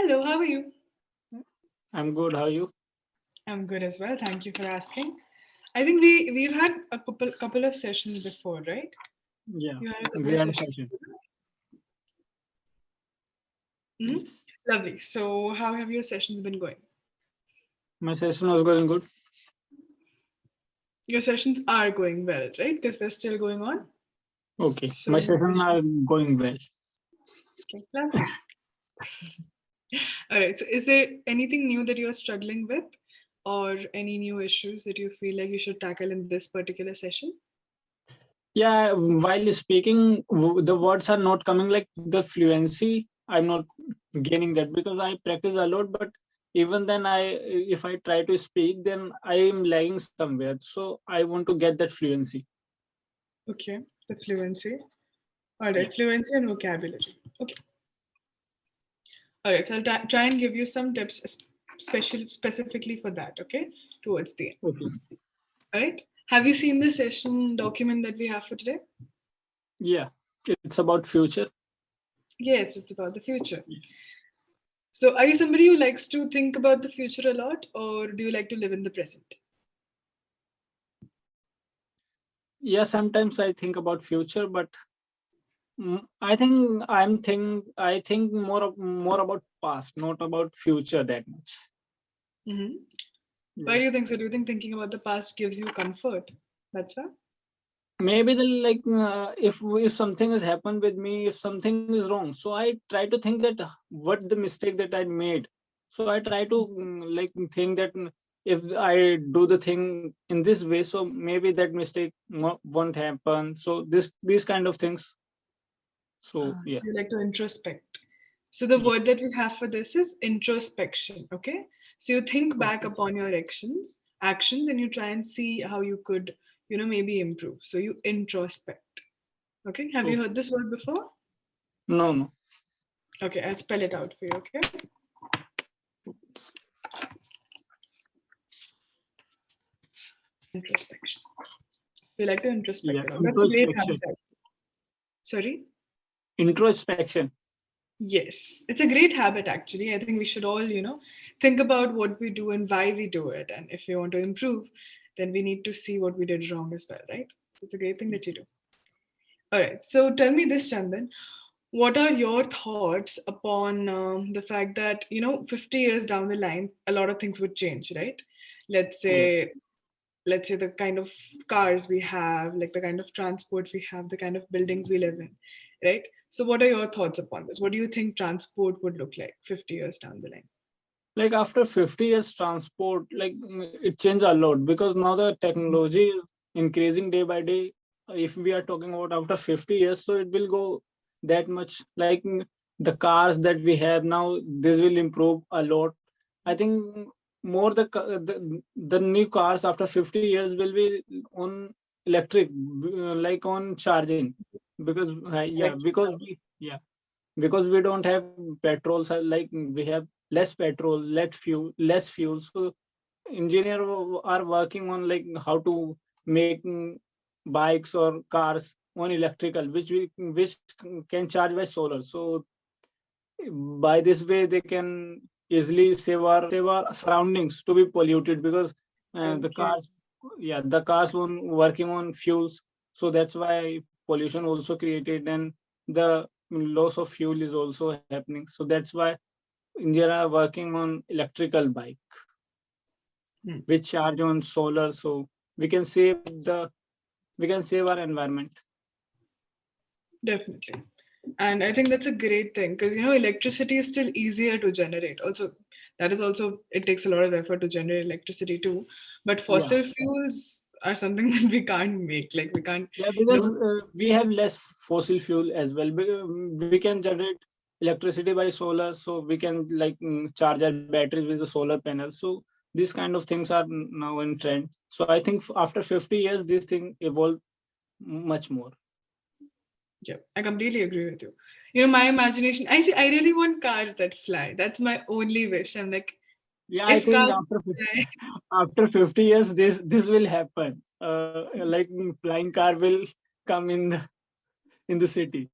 Hello, how are you? I'm good. How are you? I'm good as well. Thank you for asking. I think we've had a couple of sessions before, right? Yeah, You had a couple we of had a sessions. session. Hmm. Yes. Lovely. So, how have your sessions been going? My session was going good. Your sessions are going well, right? Because they're still going on. Okay. So My we session should. are going well. Okay, lovely. All right. So, is there anything new that you're struggling with, or any new issues that you feel like you should tackle in this particular session? Yeah, while speaking, the words are not coming like the fluency. I'm not gaining that because I practice a lot, but even then if I try to speak, then I am lagging somewhere. So I want to get that fluency. Okay, the fluency. All Yeah. right, fluency and vocabulary. Okay. All right, so I'll try and give you some tips, specifically for that. Okay, towards the end. Okay. All right. Have you seen the session document that we have for today? Yeah. It's about future. Yes, it's about the future. So, are you somebody who likes to think about the future a lot, or do you like to live in the present? Yeah, sometimes I think about future, but I think more about past, not about future that much. Hmm. Yeah. Why do you think so? Do you think thinking about the past gives you comfort? That's why. Maybe the like if something has happened with me, if something is wrong, so I try to think that what the mistake that I made. So I try to like think that if I do the thing in this way, so maybe that mistake won't happen. So these kind of things. So yeah. So you like to introspect. So the Yeah. word that we have for this is introspection. Okay. So you think back Okay. upon your actions, and you try and see how you could, maybe improve. So you introspect. Okay. Have you Okay. heard this word before? No, no. Okay, I'll spell it out for you. Okay. Introspection. You like to introspect Yeah, a lot. That's a great introspection. habit. Sorry. Introspection. Yes, it's a great habit actually. I think we should all, think about what we do and why we do it. And if we want to improve, then we need to see what we did wrong as well, right? So it's a great thing that you do. All right. So tell me this, Chandan. What are your thoughts upon the fact that, 50 years down the line, a lot of things would change, right? Let's Yeah. say, let's say the kind of cars we have, like the kind of transport we have, the kind of buildings we live in, right? So what are your thoughts upon this? What do you think transport would look like 50 years down the line? Like after 50 years transport, like it changed a lot because now the technology is increasing day by day. If we are talking about after 50 years, so it will go that much. Like the cars that we have now, this will improve a lot. I think more the new cars after 50 years will be on electric, like on charging, because yeah, Electric because we don't have petrol, so like we have less petrol, less fuel. So engineer are working on like how to make bikes or cars on electrical, which can charge by solar. So by this way they can easily save our surroundings to be polluted, because the Okay. cars, yeah, the cars on working on fuels. So that's why pollution also created, and the loss of fuel is also happening. So that's why India are working on electrical bike Hmm. which charge on solar, so we can save the we can save our environment. Definitely. And I think that's a great thing because, electricity is still easier to generate. Also, that is also, it takes a lot of effort to generate electricity too. But Yeah, fossil fuels are something that we can't make. Like, we can't, yeah, you because know, we have less fossil fuel as well. We can generate electricity by solar, so we can like charge our batteries with the solar panels. So these kind of things are now in trend. So I think after 50 years this thing evolve much more. yeah, I completely agree with you. My imagination, I really want cars that fly. That's my only wish. I'm like, Yeah, I if think cars after fly, after 50 years this will happen. Like flying car will come in the city.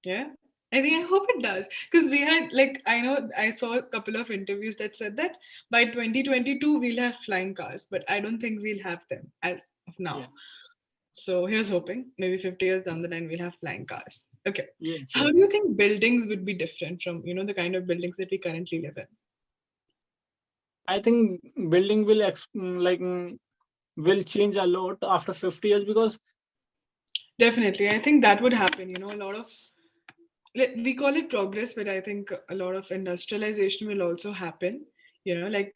yeah. I hope it does because we had like I know I saw a couple of interviews that said that by 2022 we'll have flying cars, but I don't think we'll have them as of Yeah. now. So here's hoping maybe 50 years down the line we'll have flying cars. Okay. Yes, So how yes. do you think buildings would be different from, the kind of buildings that we currently live in? I think building will will change a lot after 50 years because Definitely. I think that would happen, a lot of we call it progress, but I think a lot of industrialization will also happen. Like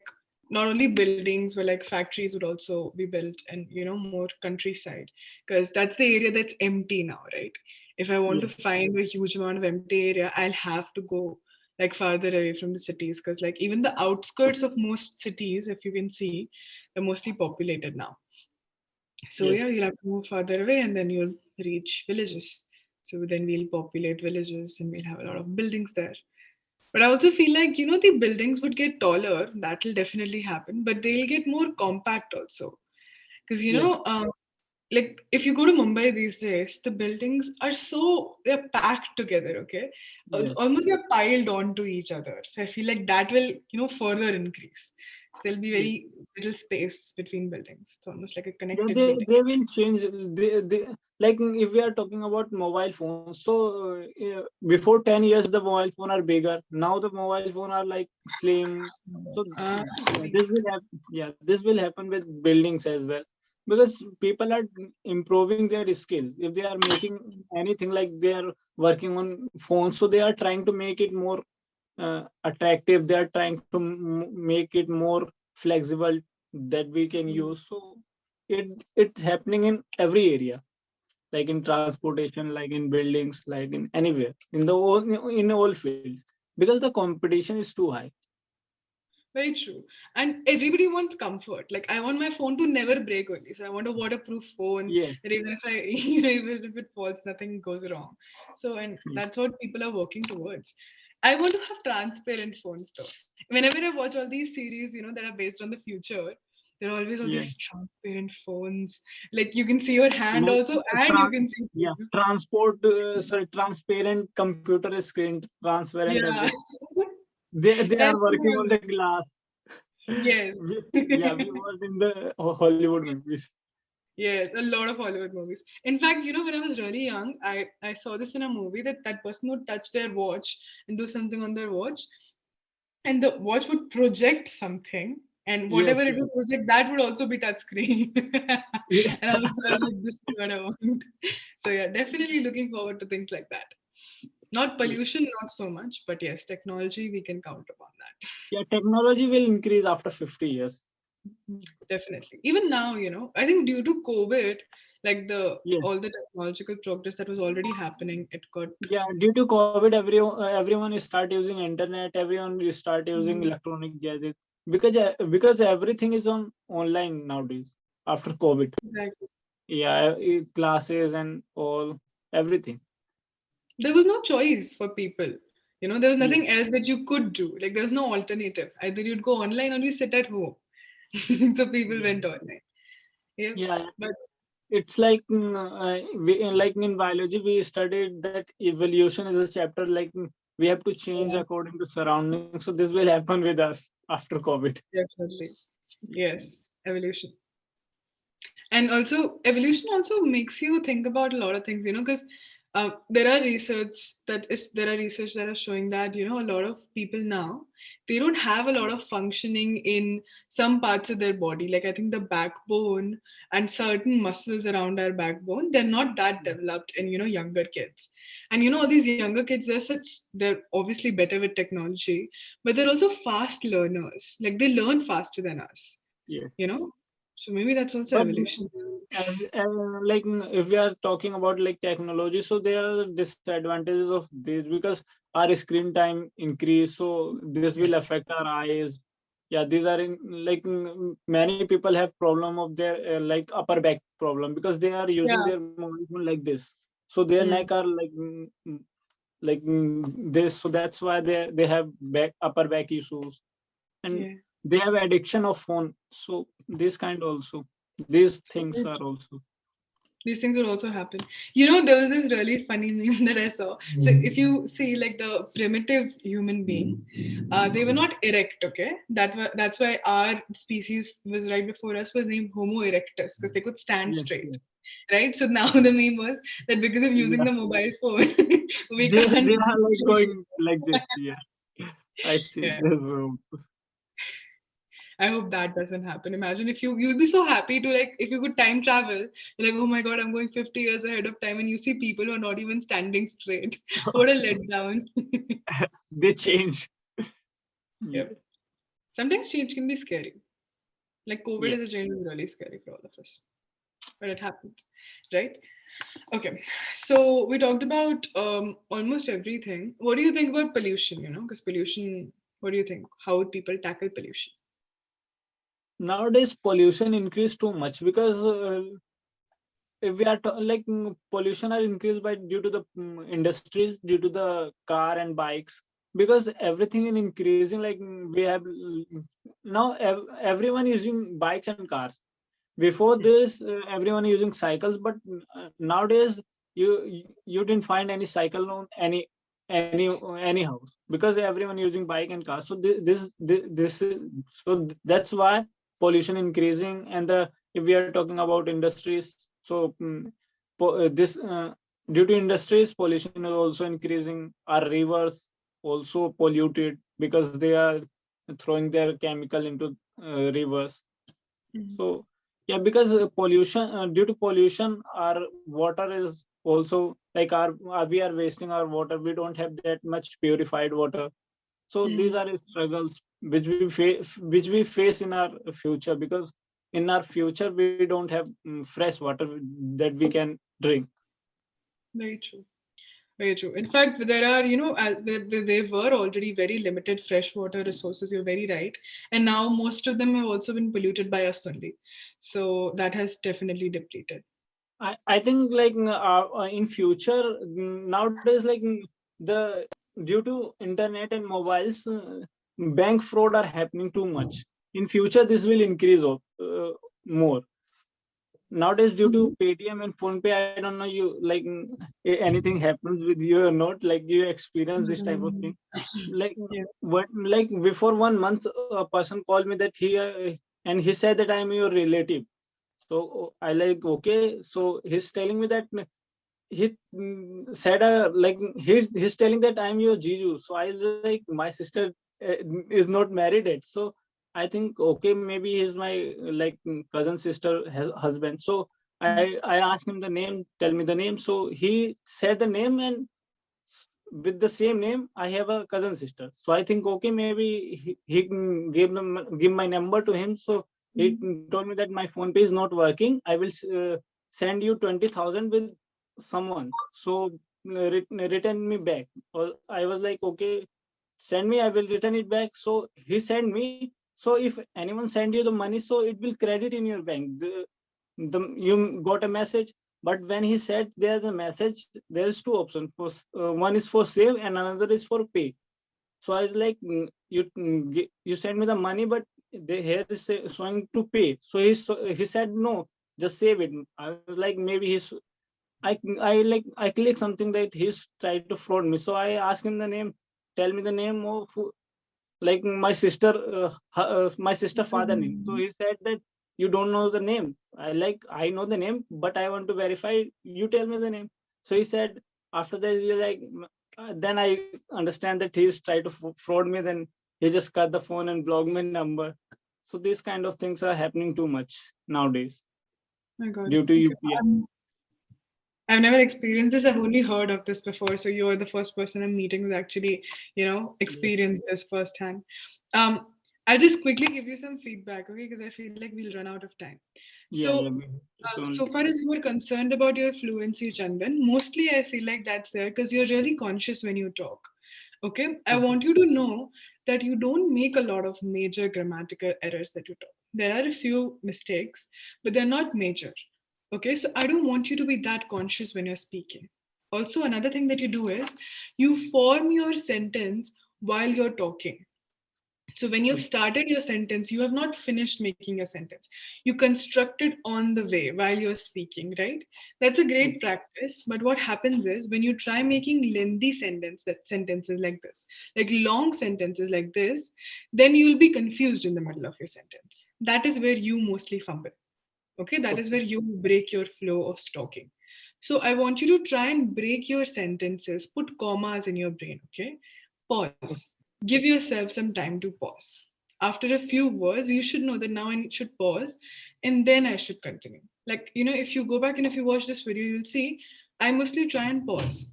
not only buildings, but like factories would also be built, and more countryside, because that's the area that's empty now, right? If I want to yeah, find a huge amount of empty area, I'll have to go like farther away from the cities, because like even the outskirts of most cities, if you can see, they're mostly populated now. So yes, yeah, you'll have to move farther away and then you'll reach villages. So then we'll populate villages and we'll have a lot of buildings there. But I also feel like, the buildings would get taller. That'll definitely happen, but they'll get more compact also. Because, yes, like if you go to Mumbai these days, the buildings are they're packed together, okay? It's yes. almost they're piled onto each other. So I feel like that will, further increase. So there'll be Yes. very little space between buildings. It's almost like a Yeah, connected they building. they will change. They like if we are talking about mobile phones. So before 10 years, the mobile phone are bigger. Now the mobile phone are like slim. So yeah, Sweet. this will happen with buildings as well because people are improving their skills. If they are making anything like they are working on phones, so they are trying to make it more attractive. They are trying to make it more flexible that we can use. So it's happening in every area, like in transportation, like in buildings, like in anywhere, in all fields, because the competition is too high. Very true. And everybody wants comfort. Like I want my phone to never break only. So I want a waterproof phone Yes, that even if even if it falls, nothing goes wrong. So and yes, that's what people are working towards. I want to have transparent phones though. Whenever I watch all these series, that are based on the future, there are always all yeah. these transparent phones. Like you can see your hand Like also, and you can see yeah, things. transparent computer screen, transparent Yeah. everything. They are That's working on what the glass. yes. Yeah, we was in the Hollywood movies. Yes, a lot of Hollywood movies. In fact, when I was really young, I saw this in a movie that that person would touch their watch and do something on their watch, and the watch would project something, and Yes, whatever it yes. would project, that would also be touchscreen. Yeah. And I was like, this is what I want. So yeah, definitely looking forward to things like that. Not Yeah. pollution, not so much, but yes, technology we can count upon that. Yeah, technology will increase after 50 years. Definitely. Even now, I think due to COVID, like the Yes. all the technological progress that was already happening, it got Yeah, due to COVID, everyone is start using internet, everyone is start using Mhm. electronic gadgets because everything is on online nowadays after COVID. Exactly. Yeah, classes and all everything. There was no choice for people. There was Yeah, nothing else that you could do. Like there was no alternative. Either you'd go online or you sit at home. So people yeah, went online. Yeah. yeah. But It's like like in biology we studied that evolution is a chapter like we have to change yeah, according to surroundings. So this will happen with us after COVID. definitely. Yes. Evolution. And also evolution also makes you think about a lot of things, because there are research that are showing that a lot of people now, they don't have a lot of functioning in some parts of their body, like I think the backbone and certain muscles around our backbone, they're not that developed in younger kids. And all these younger kids, they're obviously better with technology, but they're also fast learners, like they learn faster than us, Yeah. you know so maybe that's also But evolution. like if we are talking about like technology, so there are disadvantages of this because our screen time increase, so this will Yes. affect our eyes. Yeah, these are in like many people have problem of their like upper back problem because they are using Yeah. their mobile phone like this, so their neck Mm. are like this, so that's why they have upper back issues, and Yeah. they have addiction of phone. So this kind also, these things Very are true. also. These things will also happen. There was this really funny meme that I saw. So if you see like the primitive human being, they were not erect, okay? That's why our species was right before us was named Homo erectus because they could stand Yes, straight, yes, right? So now the meme was that because of using yeah. the mobile phone, we They can't are stand like straight. going like this. Yeah, I see. Yeah. I hope that doesn't happen. Imagine if you'd be so happy to like if you could time travel, you're like, oh my god, I'm going 50 years ahead of time, and you see people who are not even standing straight. What a letdown. They change. Yeah, Yep. Sometimes change can be scary. Like COVID yeah. as a change is really scary for all of us. But it happens. Right? Okay. So we talked about almost everything. What do you think about pollution? Because pollution, what do you think? How would people tackle pollution? Nowadays, pollution increased too much because if we are like pollution are increased by due to the industries, due to the car and bikes, because everything is increasing. Like we have now everyone using bikes and cars. Before this, everyone using cycles, but nowadays you didn't find any cycle on any any house because everyone using bike and cars. So this is, so that's why pollution increasing. And the if we are talking about industries, so this due to industries, pollution is also increasing. Our rivers also polluted because they are throwing their chemical into rivers. Mhm. So yeah, because pollution, due to pollution, our water is also like we are wasting our water. We don't have that much purified water. So these Mhm. are struggles which we face in our future, because in our future we don't have fresh water that we can drink. Very true. Very true. In fact, there are, as they were already very limited freshwater resources, you're very right. And now most of them have also been polluted by us only. So that has definitely depleted. I think like in future nowadays like the due to internet and mobiles, bank fraud are happening too much. In future this will increase more. Nowadays due to Mhm. Paytm and Phone Pay, I don't know you like anything happens with you or not, like you experience this type of thing. Mm. Like Yeah. what, like before 1 month a person called me that and he said that I'm your relative. So I like, okay. So he's telling me that he said like he's telling that I'm your Jiju. So I like, my sister is not married yet. So I think, okay, maybe he's my like cousin sister husband. So I asked him the name, tell me the name. So he said the name, and with the same name I have a cousin sister. So I think, okay, maybe he can give my number to him. So he Mhm. told me that my phone pay is not working. I will send you 20,000 with someone. So return me back. Or I was like, okay, send me, I will return it back. So he sent me. So if anyone send you the money, so it will credit in your bank. You got a message. But when he said there's a message, there's two options. One is for save and another is for pay. So I was like, you send me the money, but here is showing to pay. So he said no, just save it. I was like, maybe I click something that he's tried to fraud me. So I asked him the name, tell me the name of like my sister father name. So Mhm. he said that you don't know the name. I know the name, but I want to verify. You tell me the name. So he said, after that you like, then I understand that he's trying to fraud me. Then he just cut the phone and blocked my number. So these kind of things are happening too much nowadays My God. due to Okay. UPI. I've never experienced this. I've only heard of this before. So you're the first person I'm meeting who's actually, Yes. experienced this firsthand. Um, I'll just quickly give you some feedback, okay? Because I feel like we'll run out of time. Yeah, So, yeah. It's so only far as you were concerned about your fluency, Chandan, mostly I feel like that's there because you're really conscious when you talk. Okay, I okay. want you to know that you don't make a lot of major grammatical errors that you talk. There are a few mistakes, but they're not major. Okay, so I don't want you to be that conscious when you're speaking. Also, another thing that you do is you form your sentence while you're talking. So when you've started your sentence, you have not finished making your sentence. You construct it on the way while you're speaking, right? That's a great practice. But what happens is when you try making lengthy sentences like this, like long sentences like this, then you'll be confused in the middle of your sentence. That is where you mostly fumble. Okay, that is Okay. where you break your flow of talking. So I want you to try and break your sentences, put commas in your brain. Okay, pause, give yourself some time to pause. After a few words, you should know that now I should pause and then I should continue. Like, if you go back and if you watch this video, you'll see I mostly try and pause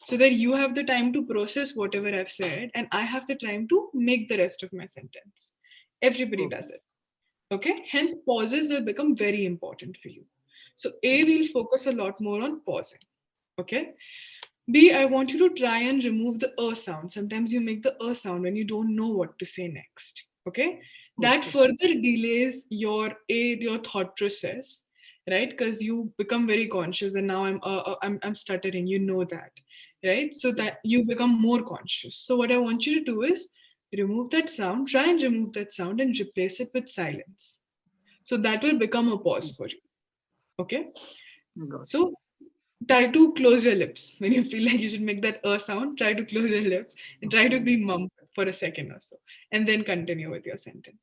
so that you have the time to process whatever I've said and I have the time to make the rest of my sentence. Everybody Okay. does it. Okay, hence pauses will become very important for you. So, A, we'll focus a lot more on pausing. Okay, B, I want you to try and remove the sound. Sometimes you make the sound when you don't know what to say next. Okay, that Okay. further delays your thought process, right? Because you become very conscious, and now I'm stuttering. You know that, right? So that you become more conscious. So what I want you to do is remove that sound. Try and remove that sound and replace it with silence. So that will become a pause for you. Okay. Got So try to close your lips when you feel like you should make that sound. Try to close your lips and try to be mum for a second or so, and then continue with your sentence.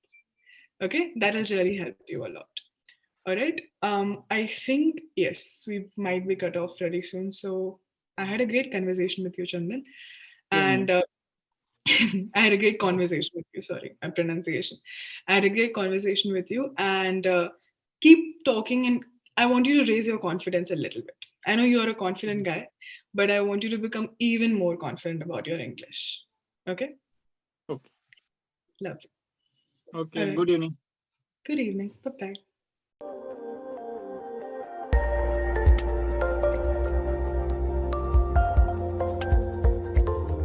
Okay, that'll really help you a lot. All right. I think yes, we might be cut off very soon. So I had a great conversation with you, Chandan, Same and here. I had a great Okay. conversation with you. Sorry, my pronunciation. I had a great conversation with you, and keep talking. And I want you to raise your confidence a little bit. I know you're a confident guy, but I want you to become even more confident about your English. Okay, Okay. lovely. All Okay. right. Good evening. Good evening. Bye bye.